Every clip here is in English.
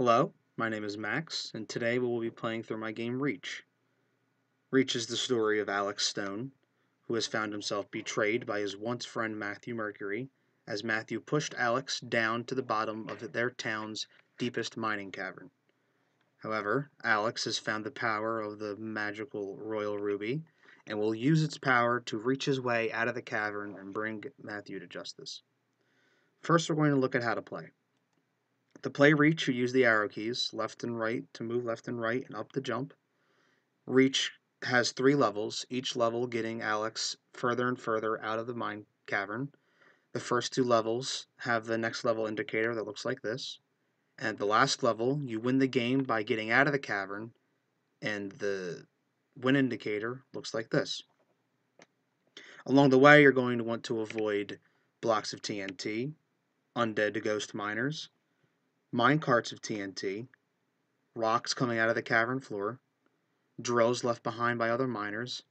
Hello, my name is Max, and today we will be playing through my game Reach. Reach is the story of Alex Stone, who has found himself betrayed by his once friend Matthew Mercury, as Matthew pushed Alex down to the bottom of their town's deepest mining cavern. However, Alex has found the power of the magical Royal Ruby, and will use its power to reach his way out of the cavern and bring Matthew to justice. First, we're going to look at how to play. To play Reach, you use the arrow keys, left and right to move left and right, and up to jump. Reach has 3 levels, each level getting Alex further and further out of the mine cavern. The first 2 levels have the next level indicator that looks like this. And the last level, you win the game by getting out of the cavern, and the win indicator looks like this. Along the way, you're going to want to avoid blocks of TNT, undead ghost miners, mine carts of TNT, rocks coming out of the cavern floor, drills left behind by other miners,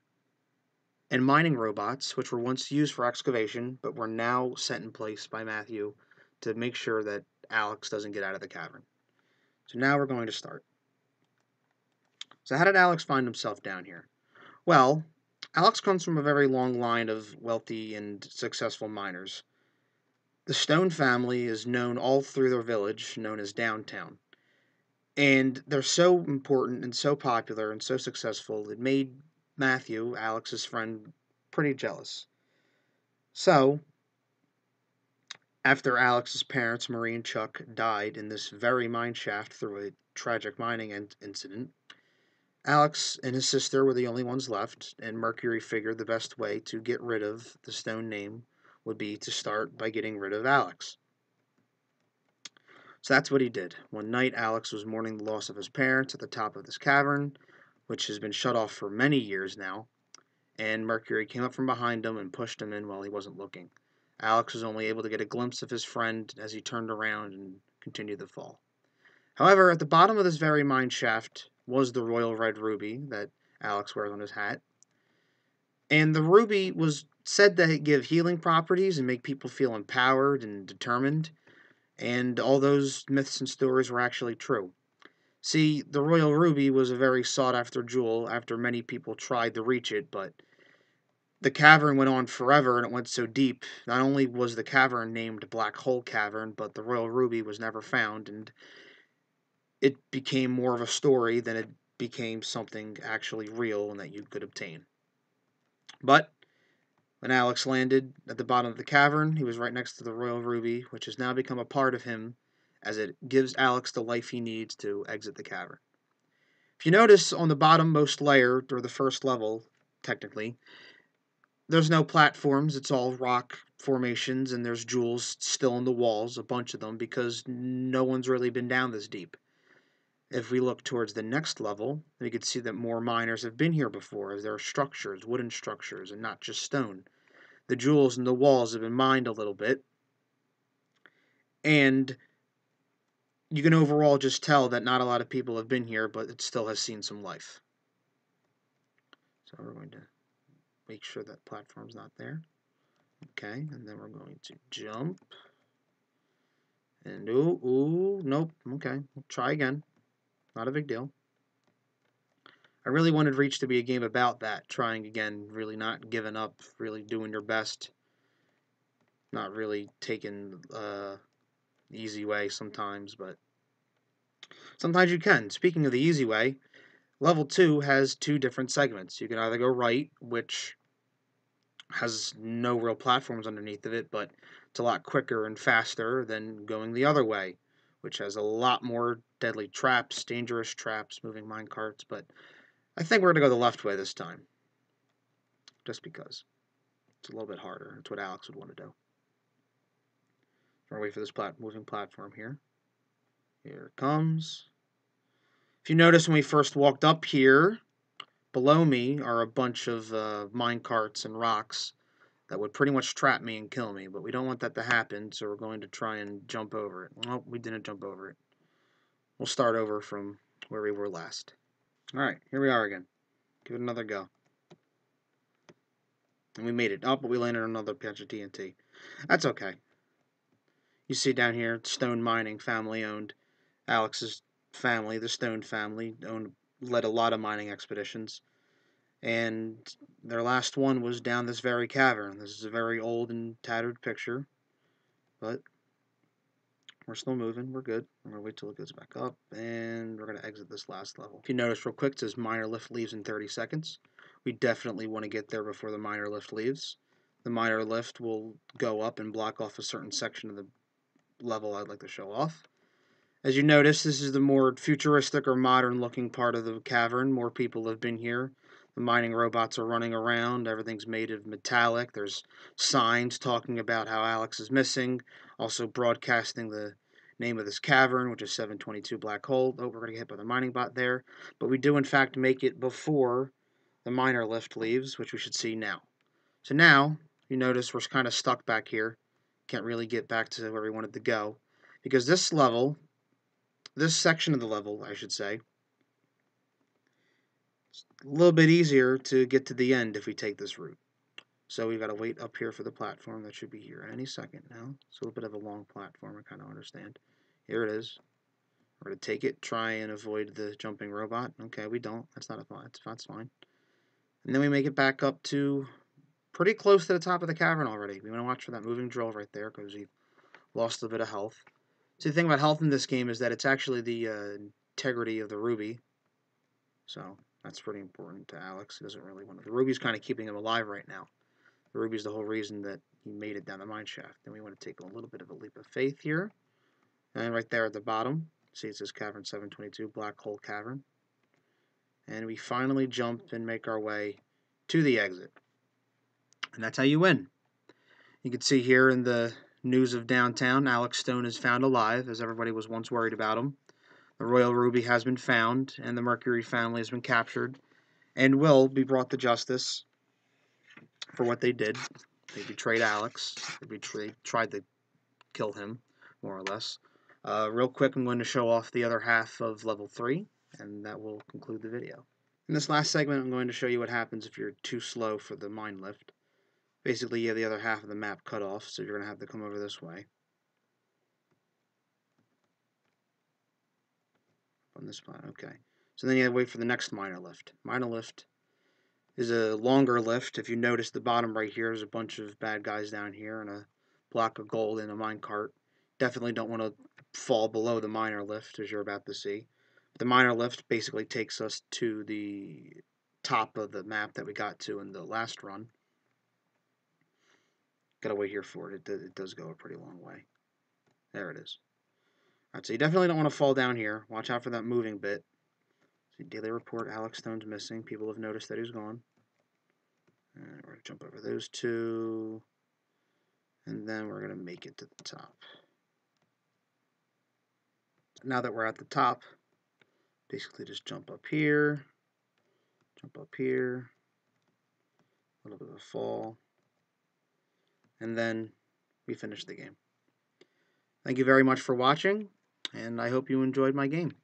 and mining robots, which were once used for excavation, but were now set in place by Matthew to make sure that Alex doesn't get out of the cavern. So now we're going to start. So how did Alex find himself down here? Well, Alex comes from a very long line of wealthy and successful miners. The Stone family is known all through their village, known as Downtown. And they're so important and so popular and so successful, it made Matthew, Alex's friend, pretty jealous. So, after Alex's parents, Marie and Chuck, died in this very mine shaft through a tragic mining incident, Alex and his sister were the only ones left, and Mercury figured the best way to get rid of the Stone name would be to start by getting rid of Alex. So that's what he did. One night, Alex was mourning the loss of his parents at the top of this cavern, which has been shut off for many years now, and Mercury came up from behind him and pushed him in while he wasn't looking. Alex was only able to get a glimpse of his friend as he turned around and continued the fall. However, at the bottom of this very mine shaft was the royal red ruby that Alex wears on his hat. And the ruby was said to give healing properties and make people feel empowered and determined. And all those myths and stories were actually true. See, the royal ruby was a very sought after jewel after many people tried to reach it, but the cavern went on forever and it went so deep. Not only was the cavern named Black Hole Cavern, but the Royal Ruby was never found, and it became more of a story than it became something actually real and that you could obtain. But when Alex landed at the bottom of the cavern, he was right next to the Royal Ruby, which has now become a part of him as it gives Alex the life he needs to exit the cavern. If you notice on the bottommost layer, or the first level, technically, there's no platforms, it's all rock formations, and there's jewels still in the walls, a bunch of them, because no one's really been down this deep. If we look towards the next level, we can see that more miners have been here before, as there are structures, wooden structures, and not just stone. The jewels in the walls have been mined a little bit, and you can overall just tell that not a lot of people have been here, but it still has seen some life. So we're going to make sure that platform's not there. Okay, and then we're going to jump. And nope. Okay, we'll try again. Not a big deal. I really wanted Reach to be a game about that. Trying again, really not giving up, really doing your best. Not really taking the easy way sometimes, but sometimes you can. Speaking of the easy way, Level 2 has 2 different segments. You can either go right, which has no real platforms underneath of it, but it's a lot quicker and faster than going the other way, which has a lot more deadly traps, dangerous traps, moving minecarts, but I think we're going to go the left way this time, just because. It's a little bit harder. It's what Alex would want to do. We're going to wait for this moving platform here. Here it comes. If you notice when we first walked up here, below me are a bunch of minecarts and rocks that would pretty much trap me and kill me, but we don't want that to happen, so we're going to try and jump over it. Well, we didn't jump over it. We'll start over from where we were last. Alright, here we are again. Give it another go. And we made it. Oh, but we landed on another patch of TNT. That's okay. You see down here, Stone Mining, family owned. Alex's family, the Stone family, led a lot of mining expeditions, and their last one was down this very cavern. This is a very old and tattered picture, but we're still moving. We're good. I'm going to wait till it goes back up, and we're going to exit this last level. If you notice real quick, it says miner lift leaves in 30 seconds. We definitely want to get there before the miner lift leaves. The miner lift will go up and block off a certain section of the level I'd like to show off. As you notice, this is the more futuristic or modern looking part of the cavern. More people have been here. The mining robots are running around. Everything's made of metallic. There's signs talking about how Alex is missing, also broadcasting the name of this cavern, which is 722 Black Hole. Oh, we're going to get hit by the mining bot there. But we do, in fact, make it before the miner lift leaves, which we should see now. So now, you notice we're kind of stuck back here. Can't really get back to where we wanted to go. Because this section of the level, I should say, it's a little bit easier to get to the end if we take this route. So we've got to wait up here for the platform. That should be here any second now. It's a little bit of a long platform, I kind of understand. Here it is. We're going to take it, try and avoid the jumping robot. Okay, we don't. That's not a fine. That's fine. And then we make it back up to pretty close to the top of the cavern already. We want to watch for that moving drill right there because we lost a bit of health. So the thing about health in this game is that it's actually the integrity of the ruby. So that's pretty important to Alex. He doesn't really want to. The ruby's kind of keeping him alive right now. The ruby's the whole reason that he made it down the mine shaft. Then we want to take a little bit of a leap of faith here. And right there at the bottom, see it says Cavern 722, Black Hole Cavern. And we finally jump and make our way to the exit. And that's how you win. You can see here in the news of downtown, Alex Stone is found alive, as everybody was once worried about him. The Royal Ruby has been found, and the Mercury family has been captured, and will be brought to justice for what they did. They betrayed Alex. They tried to kill him, more or less. Real quick, I'm going to show off the other half of level 3, and that will conclude the video. In this last segment, I'm going to show you what happens if you're too slow for the mine lift. Basically, you have the other half of the map cut off, so you're going to have to come over this way. On this plan, okay. So then you have to wait for the next miner lift. Miner lift is a longer lift. If you notice the bottom right here, there's a bunch of bad guys down here and a block of gold in a mine cart. Definitely don't want to fall below the miner lift, as you're about to see. The miner lift basically takes us to the top of the map that we got to in the last run. Gotta wait here for it. It does go a pretty long way. There it is. Alright, so you definitely don't want to fall down here. Watch out for that moving bit. See, daily report, Alex Stone's missing. People have noticed that he's gone. And we're going to jump over those two. And then we're going to make it to the top. Now that we're at the top, basically just jump up here. Jump up here. A little bit of a fall. And then we finish the game. Thank you very much for watching, and I hope you enjoyed my game.